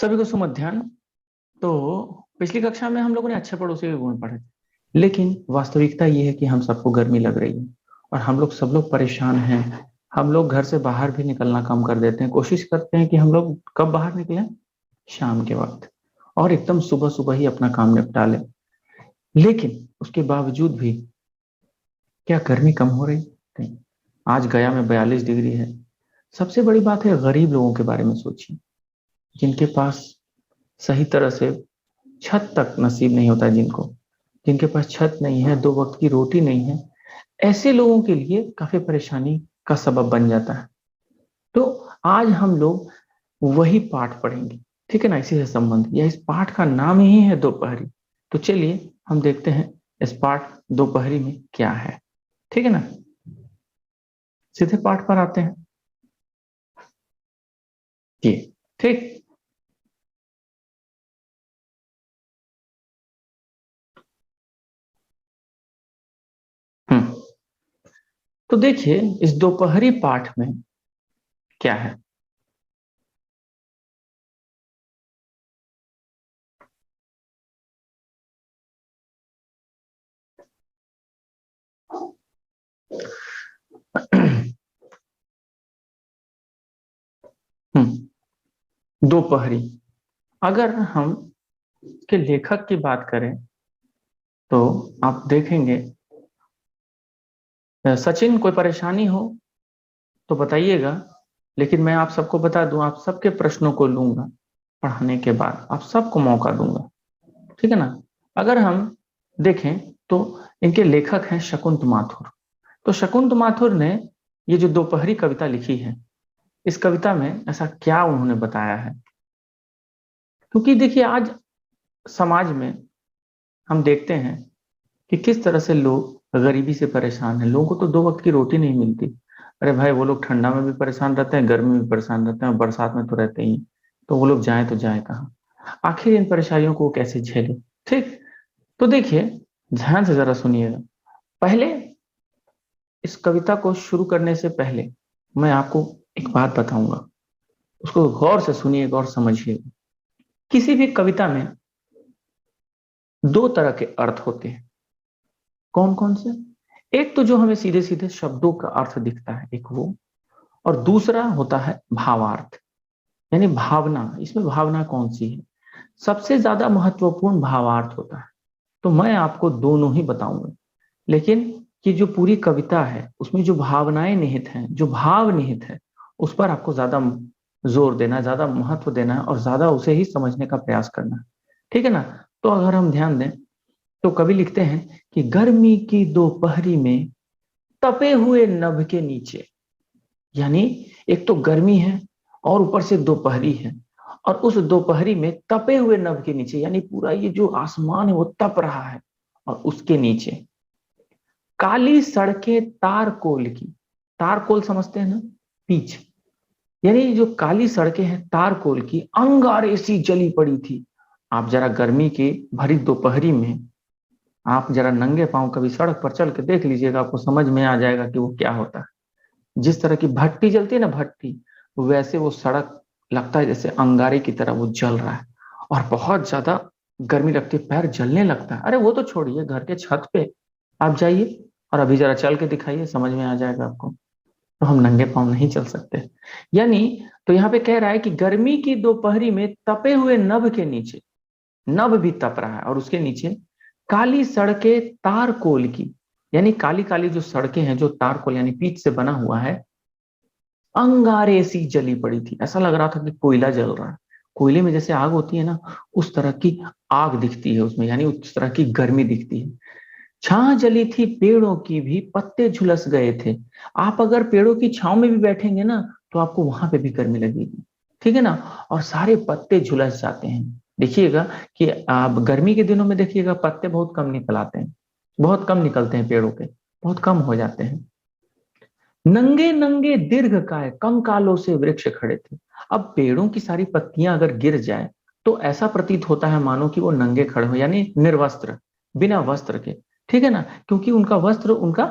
सभी को सुमध्यान। तो पिछली कक्षा में हम लोगों ने अच्छे पड़ोसी के गुण पढ़े, लेकिन वास्तविकता ये है कि हम सबको गर्मी लग रही है और हम लोग सब लोग परेशान हैं। हम लोग घर से बाहर भी निकलना कम कर देते हैं, कोशिश करते हैं कि हम लोग कब बाहर निकलें, शाम के वक्त, और एकदम सुबह सुबह ही अपना काम निपटा लें। लेकिन उसके बावजूद भी क्या गर्मी कम हो रही? नहीं। आज गया में 42 डिग्री है। सबसे बड़ी बात है, गरीब लोगों के बारे में सोचिए, जिनके पास सही तरह से छत तक नसीब नहीं होता है, जिनके पास छत नहीं है, दो वक्त की रोटी नहीं है। ऐसे लोगों के लिए काफी परेशानी का सबब बन जाता है। तो आज हम लोग वही पाठ पढ़ेंगे, ठीक है ना, इसी से संबंध, या इस पाठ का नाम ही है दोपहरी। तो चलिए हम देखते हैं इस पाठ दोपहरी में क्या है। ठीक है ना, सीधे पाठ पर आते हैं। ठीक। हम्म। तो देखिए इस दोपहरी पाठ में क्या है। दोपहरी, अगर हम के लेखक की बात करें तो आप देखेंगे, सचिन कोई परेशानी हो तो बताइएगा, लेकिन मैं आप सबको बता दूं, आप सबके प्रश्नों को लूंगा पढ़ाने के बाद, आप सबको मौका दूंगा, ठीक है ना। अगर हम देखें तो इनके लेखक हैं शकुंत माथुर। तो शकुंत माथुर ने ये जो दोपहरी कविता लिखी है, इस कविता में ऐसा क्या उन्होंने बताया है? क्योंकि देखिए आज समाज में हम देखते हैं कि किस तरह से लोग गरीबी से परेशान हैं। लोगों को तो दो वक्त की रोटी नहीं मिलती। अरे भाई, वो लोग ठंडा में भी परेशान रहते हैं, गर्मी में भी परेशान रहते हैं, और बरसात में तो रहते ही हैं। तो वो लोग जाएं तो जाएं कहाँ? आखिर इन परेशानियों को वो कैसे झेले? ठीक। तो देखिए, ध्यान से जरा सुनिएगा। पहले इस कविता को शुरू करने से पहले मैं आपको एक बात बताऊंगा, उसको गौर से सुनिएगा और समझिएगा। किसी भी कविता में दो तरह के अर्थ होते हैं। कौन कौन से? एक तो जो हमें सीधे सीधे शब्दों का अर्थ दिखता है, एक वो, और दूसरा होता है भावार्थ, यानी भावना। इसमें भावना कौन सी है? सबसे ज्यादा महत्वपूर्ण भावार्थ होता है। तो मैं आपको दोनों ही बताऊंगा, लेकिन ये जो पूरी कविता है उसमें जो भावनाएं निहित हैं, जो भाव निहित है, उस पर आपको ज्यादा जोर देना है, ज्यादा महत्व देना है, और ज्यादा उसे ही समझने का प्रयास करना है, ठीक है ना। तो अगर हम ध्यान दें तो कवि लिखते हैं कि गर्मी की दोपहरी में तपे हुए नभ के नीचे, यानी एक तो गर्मी है और ऊपर से दोपहरी है, और उस दोपहरी में तपे हुए नभ के नीचे, यानी पूरा ये जो आसमान है वो तप रहा है, और उसके नीचे काली सड़कें तारकोल की। तारकोल समझते हैं ना, पीच, यानी जो काली सड़कें हैं तारकोल की अंगारे सी जली पड़ी थी। आप जरा गर्मी की भरी दोपहरी में आप जरा नंगे पांव कभी सड़क पर चल के देख लीजिएगा, आपको समझ में आ जाएगा कि वो क्या होता है। जिस तरह की भट्टी जलती है ना, भट्टी, वैसे वो सड़क लगता है जैसे अंगारे की तरह वो जल रहा है, और बहुत ज्यादा गर्मी लगती है, पैर जलने लगता है। अरे वो तो छोड़िए, घर के छत पे आप जाइए और अभी जरा चल के दिखाइए, समझ में आ जाएगा आपको। तो हम नंगे पांव नहीं चल सकते, यानी। तो यहाँ पे कह रहा है कि गर्मी की दोपहरी में तपे हुए नभ के नीचे, नभ भी तप रहा है, और उसके नीचे काली सड़कें तारकोल की, यानी काली काली जो सड़कें हैं जो तारकोल यानी पीच से बना हुआ है, अंगारे सी जली पड़ी थी। ऐसा लग रहा था कि कोयला जल रहा है। कोयले में जैसे आग होती है ना, उस तरह की आग दिखती है उसमें, यानी उस तरह की गर्मी दिखती है। छां जली थी पेड़ों की भी, पत्ते झुलस गए थे। आप अगर पेड़ों की छांव में भी बैठेंगे ना, तो आपको वहां पे भी गर्मी लगेगी, ठीक है ना। और सारे पत्ते झुलस जाते हैं। देखिएगा कि आप गर्मी के दिनों में देखिएगा पत्ते बहुत कम निकल आते हैं, बहुत कम निकलते हैं पेड़ों के, बहुत कम हो जाते हैं। नंगे नंगे दीर्घकाय कंकालों से वृक्ष खड़े थे। अब पेड़ों की सारी पत्तियां अगर गिर जाए तो ऐसा प्रतीत होता है मानो कि वो नंगे खड़े हो, यानी निर्वस्त्र, बिना वस्त्र के, ठीक है ना। क्योंकि उनका वस्त्र उनका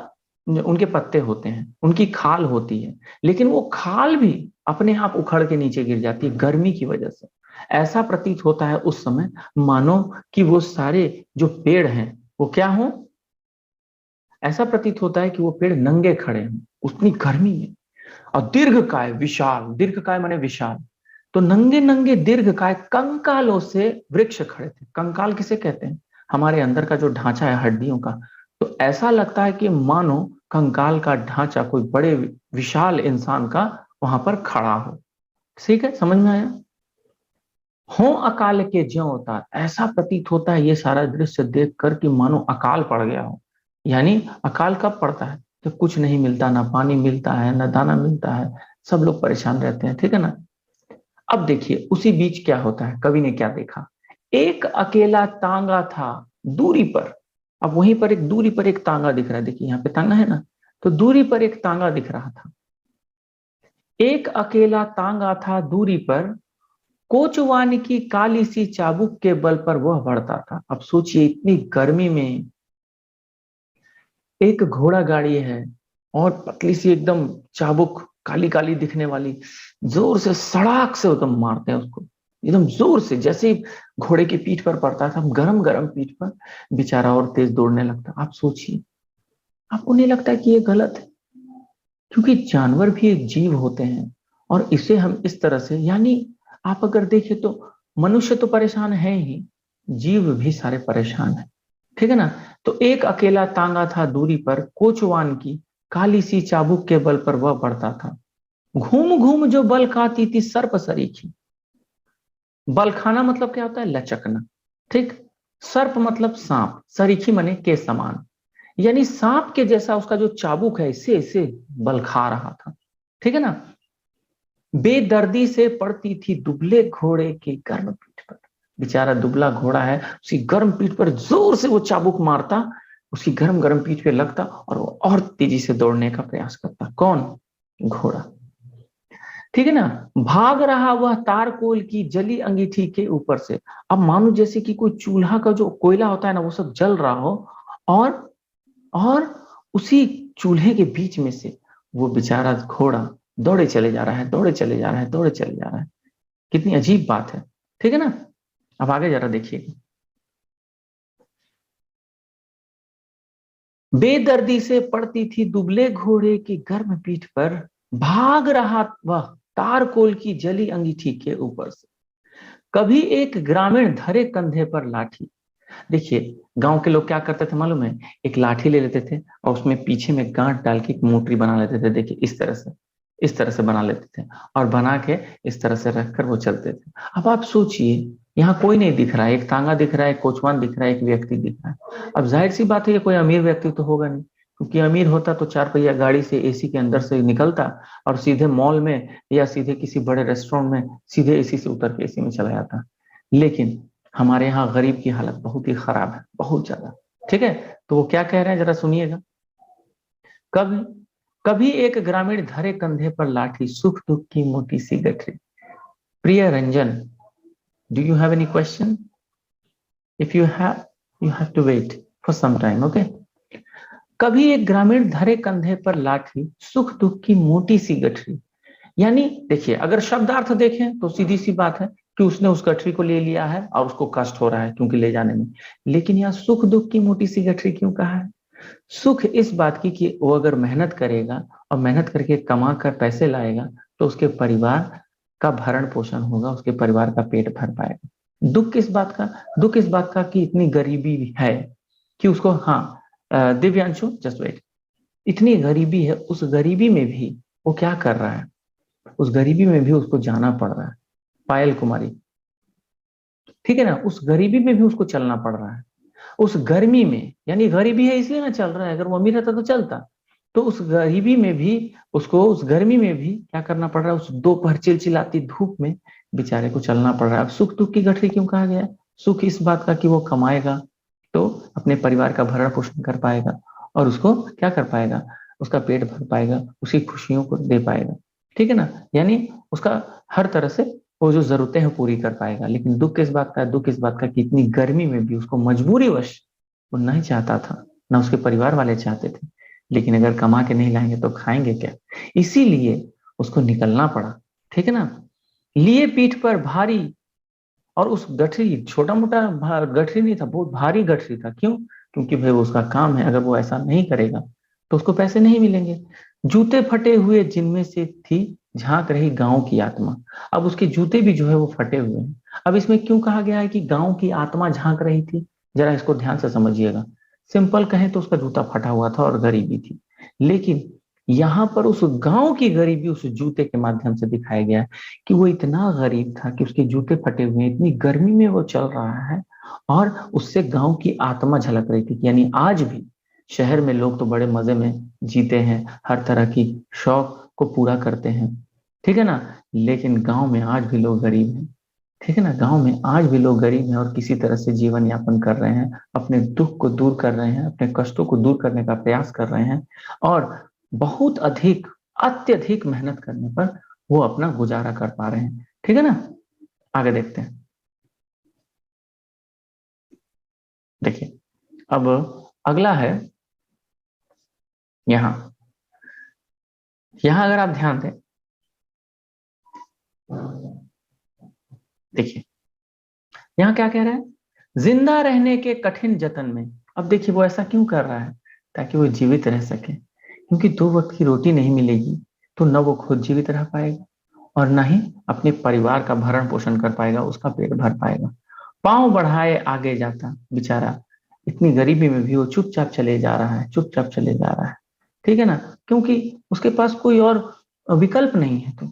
उनके पत्ते होते हैं, उनकी खाल होती है, लेकिन वो खाल भी अपने आप उखड़ के नीचे गिर जाती है गर्मी की वजह से। ऐसा प्रतीत होता है उस समय मानो कि वो सारे जो पेड़ हैं वो क्या हो, ऐसा प्रतीत होता है कि वो पेड़ नंगे खड़े हैं उतनी गर्मी में। और दीर्घकाय विशाल, दीर्घकाय माने विशाल, तो नंगे नंगे दीर्घकाय कंकालों से वृक्ष खड़े थे। कंकाल किसे कहते हैं? हमारे अंदर का जो ढांचा है हड्डियों का। तो ऐसा लगता है कि मानो कंकाल का ढांचा कोई बड़े विशाल इंसान का वहां पर खड़ा हो। ठीक है, समझ में आया? हो अकाल के ज्यों उतार, ऐसा प्रतीत होता है ये सारा दृश्य देख कर कि मानो अकाल पड़ गया हो। यानी अकाल कब पड़ता है? जब कुछ नहीं मिलता, ना पानी मिलता है, ना दाना मिलता है, सब लोग परेशान रहते हैं, ठीक है ना। अब देखिए उसी बीच क्या होता है, कवि ने क्या देखा। एक अकेला तांगा था दूरी पर। अब वहीं पर एक दूरी पर एक तांगा दिख रहा है, देखिए यहाँ पे तांगा है ना, तो दूरी पर एक तांगा दिख रहा था। एक अकेला तांगा था दूरी पर, कोचवान की काली सी चाबुक के बल पर वह बढ़ता था। अब सोचिए इतनी गर्मी में एक घोड़ा गाड़ी है और पतली सी एकदम चाबुक काली काली दिखने वाली, जोर से सड़ाक से एकदम मारते हैं उसको, एकदम जोर से, जैसे ही घोड़े की पीठ पर पड़ता था, गरम गरम पीठ पर, बेचारा और तेज दौड़ने लगता। आप सोचिए, आपको नहीं लगता कि ये गलत है? क्योंकि जानवर भी एक जीव होते हैं और इसे हम इस तरह से, यानी आप अगर देखें तो मनुष्य तो परेशान है ही, जीव भी सारे परेशान है, ठीक है ना। तो एक अकेला तांगा था दूरी पर, कोचवान की काली सी चाबुक के बल पर वह बढ़ता था। घूम घूम जो बल खाती थी सर्प सरीखी। बल खाना मतलब क्या होता है? लचकना, ठीक। सर्प मतलब सांप, सरीखी मने के समान, यानी सांप के जैसा उसका जो चाबुक है इसे इसे बल खा रहा था, ठीक है ना। बेदर्दी से पड़ती थी दुबले घोड़े की गर्म पीठ पर। बेचारा दुबला घोड़ा है, उसकी गर्म पीठ पर जोर से वो चाबुक मारता, उसकी गर्म गर्म पीठ पे लगता और वो और तेजी से दौड़ने का प्रयास करता। कौन? घोड़ा, ठीक है ना। भाग रहा वह तारकोल की जली अंगीठी के ऊपर से। अब मानो जैसे कि कोई चूल्हा का जो कोयला होता है ना, वो सब जल रहा हो, और और उसी चूल्हे के बीच में से वो बेचारा घोड़ा दौड़े चले जा रहा है, दौड़े चले जा रहा है, दौड़े चले जा रहा है। कितनी अजीब बात है, ठीक है ना। अब आगे जरा देखिए। बेदर्दी से पड़ती थी दुबले घोड़े की गर्म पीठ पर, भाग रहा वह तारकोल की जली अंगीठी के ऊपर से। कभी एक ग्रामीण धरे कंधे पर लाठी। देखिए गांव के लोग क्या करते थे मालूम है? एक लाठी ले लेते थे और उसमें पीछे में गांठ डाल के एक मोटरी बना लेते थे। देखिए इस तरह से, इस तरह से बना लेते थे और बना के इस तरह से रखकर वो चलते थे। अब आप सोचिए, यहाँ कोई नहीं दिख रहा है, एक तांगा दिख रहा है, एक कोचवान दिख रहा है, एक व्यक्ति दिख रहा है। अब जाहिर सी बात है ये कोई अमीर व्यक्ति तो होगा नहीं, क्योंकि अमीर होता तो चार पहिया गाड़ी से एसी के अंदर से निकलता और सीधे मॉल में या सीधे किसी बड़े रेस्टोरेंट में सीधे एसी से उतर के एसी में चला जाता। लेकिन हमारे यहाँ गरीब की हालत बहुत ही खराब है, बहुत ज्यादा, ठीक है। तो वो क्या कह रहे हैं जरा सुनिएगा। कभी कभी एक ग्रामीण धरे कंधे पर लाठी, सुख दुख की मोटी सी गठरी। Priya Ranjan, do you have any question? If you have to wait for some time, okay. कभी एक ग्रामीण धरे कंधे पर लाठी, सुख दुख की मोटी सी गठरी। यानी देखिए अगर शब्दार्थ देखें तो सीधी सी बात है कि उसने उस गठरी को ले लिया है और उसको कष्ट हो रहा है क्योंकि ले जाने में। लेकिन यहाँ सुख दुख की मोटी सी गठरी क्यों कहा है? सुख इस बात की कि वो अगर मेहनत करेगा और मेहनत करके कमा कर पैसे लाएगा तो उसके परिवार का भरण पोषण होगा, उसके परिवार का पेट भर पाएगा। दुख किस बात का? दुख इस बात का कि इतनी गरीबी है कि उसको, हाँ दिव्यांशु जस्ट वेट, इतनी गरीबी है, उस गरीबी में भी वो क्या कर रहा है, उस गरीबी में भी उसको जाना पड़ रहा है। पायल कुमारी, ठीक है ना, उस गरीबी में भी उसको चलना पड़ रहा है। उस गर्मी में, यानी गरीबी है इसलिए ना चल रहा है, अगर वो अमीर रहता तो चलता। तो उस गरीबी में भी उसको, उस गर्मी में भी क्या करना पड़ रहा है, उस दोपहर चिलचिलाती धूप में बेचारे को चलना पड़ रहा है। अब सुख दुख की गठरी क्यों कहा गया है? सुख इस बात का कि वो कमाएगा तो अपने परिवार का भरण पोषण कर पाएगा और उसको क्या कर पाएगा, उसका पेट भर पाएगा, उसकी खुशियों को दे पाएगा, ठीक है ना। यानी उसका हर तरह से वो जो जरूरतें हैं पूरी कर पाएगा। लेकिन दुख किस बात का है? दुख इस बात का कि इतनी गर्मी में भी उसको मजबूरी वश, वो नहीं चाहता था, ना उसके परिवार वाले चाहते थे, लेकिन अगर कमा के नहीं लाएंगे तो खाएंगे क्या, इसीलिए उसको निकलना पड़ा, ठीक है ना। लिए पीठ पर भारी और उस गठरी छोटा मोटा गठरी नहीं था, बहुत भारी गठरी था। क्यों? क्योंकि भाई वो उसका काम है, अगर वो ऐसा नहीं करेगा तो उसको पैसे नहीं मिलेंगे। जूते फटे हुए जिनमें से थी झांक रही गांव की आत्मा। अब उसके जूते भी जो है वो फटे हुए हैं। अब इसमें क्यों कहा गया है कि गांव की आत्मा झांक रही थी? जरा इसको ध्यान से समझिएगा। सिंपल कहें तो उसका जूता फटा हुआ था और गरीबी थी, लेकिन यहाँ पर उस गांव की गरीबी उस जूते के माध्यम से दिखाया गया है कि वो इतना गरीब था कि उसके जूते फटे हुए हैं, इतनी गर्मी में वो चल रहा है और उससे गांव की आत्मा झलक रही थी। यानी आज भी शहर में लोग तो बड़े मजे में जीते हैं, हर तरह की शौक को पूरा करते हैं, ठीक है ना, लेकिन गांव में आज भी लोग गरीब हैं। ठीक है ना, गांव में आज भी लोग गरीब हैं और किसी तरह से जीवन यापन कर रहे हैं, अपने दुख को दूर कर रहे हैं, अपने कष्टों को दूर करने का प्रयास कर रहे हैं और बहुत अधिक अत्यधिक मेहनत करने पर वो अपना गुजारा कर पा रहे हैं। ठीक है ना, आगे देखते हैं। देखिए, अब अगला है यहां। यहां अगर आप ध्यान दें, देखिए यहाँ क्या कह रहा है, जिंदा रहने के कठिन जतन में। अब देखिए वो ऐसा क्यों कर रहा है? ताकि वो जीवित रह सके, क्योंकि 2 वक्त की रोटी नहीं मिलेगी तो न वो खुद जीवित रह पाएगा और न ही अपने परिवार का भरण पोषण कर पाएगा, उसका पेट भर पाएगा। पांव बढ़ाए आगे जाता बेचारा, इतनी गरीबी में भी वो चुपचाप चले जा रहा है, चुपचाप चले जा रहा है। ठीक है ना, क्योंकि उसके पास कोई और विकल्प नहीं है। तो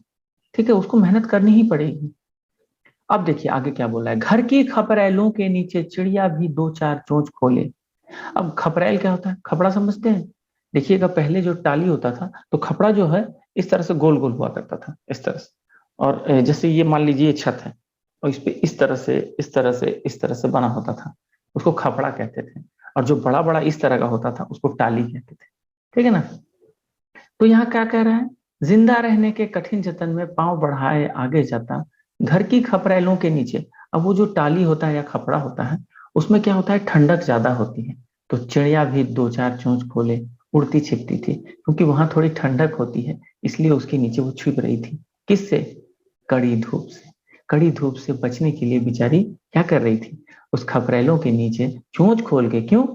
ठीक है, उसको मेहनत करनी ही पड़ेगी। अब देखिए आगे क्या बोला है, घर की खपरेलों के नीचे चिड़िया भी 2 4 चोंच खोले। अब खपरेल क्या होता है? खपड़ा समझते हैं? देखिएगा पहले जो टाली होता था तो खपड़ा जो है इस तरह से गोल गोल हुआ करता था, इस तरह से। और जैसे ये मान लीजिए छत है और इस पे इस तरह से इस तरह से इस तरह से बना होता था, उसको खपड़ा कहते थे। और जो बड़ा बड़ा इस तरह का होता था उसको टाली कहते थे। ठीक है ना, तो यहाँ क्या कह रहा है, जिंदा रहने के कठिन जतन में पांव बढ़ाए आगे जाता, घर की खपरेलों के नीचे। अब वो जो टाली होता है या खपड़ा होता है उसमें क्या होता है, ठंडक ज्यादा होती है। तो चिड़िया भी 2 4 चोंच खोले उड़ती छिपती थी, क्योंकि वहां थोड़ी ठंडक होती है, इसलिए उसके नीचे वो छिप रही थी। किससे? कड़ी धूप से। कड़ी धूप से बचने के लिए बेचारी क्या कर रही थी, उस खपरेलों के नीचे चोंच खोल के। क्यों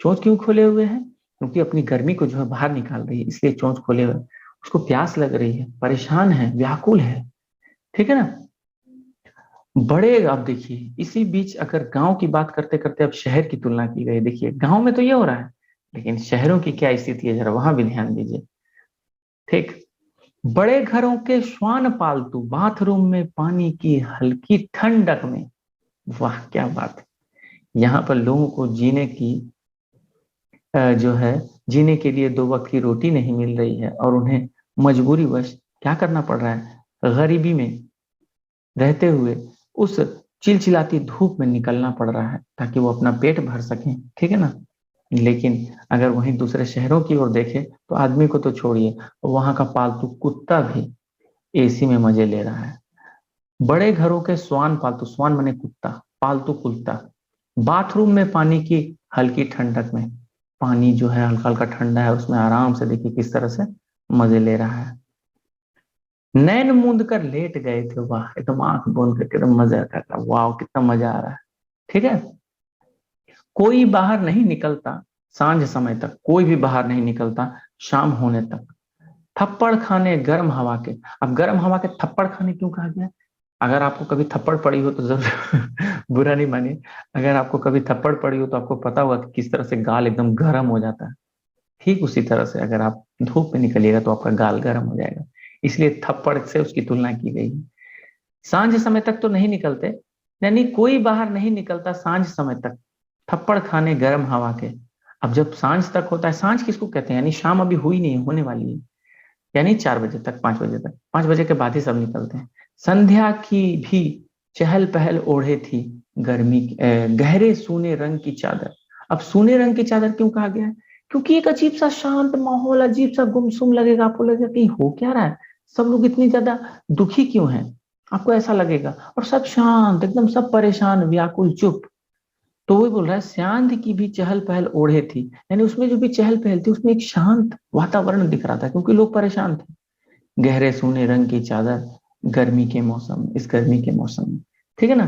चोंच क्यों खोले हुए हैं? क्योंकि अपनी गर्मी को जो है बाहर निकाल रही है, इसलिए चोंच खोले हुए। उसको प्यास लग रही है, परेशान है, व्याकुल है। ठीक है ना, बड़े। अब देखिए इसी बीच अगर गांव की बात करते करते अब शहर की तुलना की गई, देखिए गांव में तो ये हो रहा है, लेकिन शहरों की क्या स्थिति है, जरा वहां भी ध्यान दीजिए। ठीक, बड़े घरों के श्वान पालतू बाथरूम में पानी की हल्की ठंडक में। वाह क्या बात है, यहाँ पर लोगों को जीने की जो है जीने के लिए 2 वक्त की रोटी नहीं मिल रही है और उन्हें मजबूरी वश क्या करना पड़ रहा है, गरीबी में रहते हुए उस चिलचिलाती धूप में निकलना पड़ रहा है ताकि वो अपना पेट भर सकें। ठीक है ना, लेकिन अगर वहीं दूसरे शहरों की ओर देखें तो आदमी को तो छोड़िए, वहां का पालतू कुत्ता भी एसी में मजे ले रहा है। बड़े घरों के स्वान पालतू, स्वान माने कुत्ता, पालतू कुत्ता बाथरूम में पानी की हल्की ठंडक में, पानी जो है हल्का हल्का ठंडा है उसमें आराम से देखिए किस तरह से मजे ले रहा है। नैन मूंद कर लेट गए थे, वाह एकदम आंख बंद करके एकदम मजा आता था, वाह कितना मजा आ रहा है। ठीक है, कोई बाहर नहीं निकलता सांझ समय तक, कोई भी बाहर नहीं निकलता शाम होने तक, थप्पड़ खाने गर्म हवा के। अब गर्म हवा के थप्पड़ खाने क्यों कहा गया? अगर आपको कभी थप्पड़ पड़ी हो तो जरूर बुरा नहीं मानिए, अगर आपको कभी थप्पड़ पड़ी हो तो आपको पता होगा कि किस तरह से गाल एकदम गर्म हो जाता है। ठीक उसी तरह से अगर आप धूप में निकलिएगा तो आपका गाल गर्म हो जाएगा, इसलिए थप्पड़ से उसकी तुलना की गई। सांझ समय तक तो नहीं निकलते, यानी कोई बाहर नहीं निकलता सांझ समय तक, थप्पड़ खाने गर्म हवा के। अब जब सांझ तक होता है, सांझ किसको कहते हैं, यानी शाम अभी हुई नहीं है, होने वाली है, यानी 4 बजे तक, 5 बजे तक, 5 बजे के बाद ही सब निकलते हैं। संध्या की भी चहल पहल ओढ़े थी गर्मी गहरे सूने रंग की चादर। अब सूने रंग की चादर क्यों कहा गया है? क्योंकि एक अजीब सा शांत माहौल, अजीब सा गुमसुम लगेगा, आपको लगेगा कहीं हो क्या रहा है, सब लोग इतनी ज्यादा दुखी क्यों हैं, आपको ऐसा लगेगा। और सब शांत एकदम, सब परेशान व्याकुल चुप। तो वही बोल रहा है, शांत की भी चहल पहल ओढ़े थी, यानी उसमें जो भी चहल पहल थी उसमें एक शांत वातावरण दिख रहा था क्योंकि लोग परेशान थे। गहरे सोने रंग की चादर गर्मी के मौसम, इस गर्मी के मौसम में। ठीक है ना,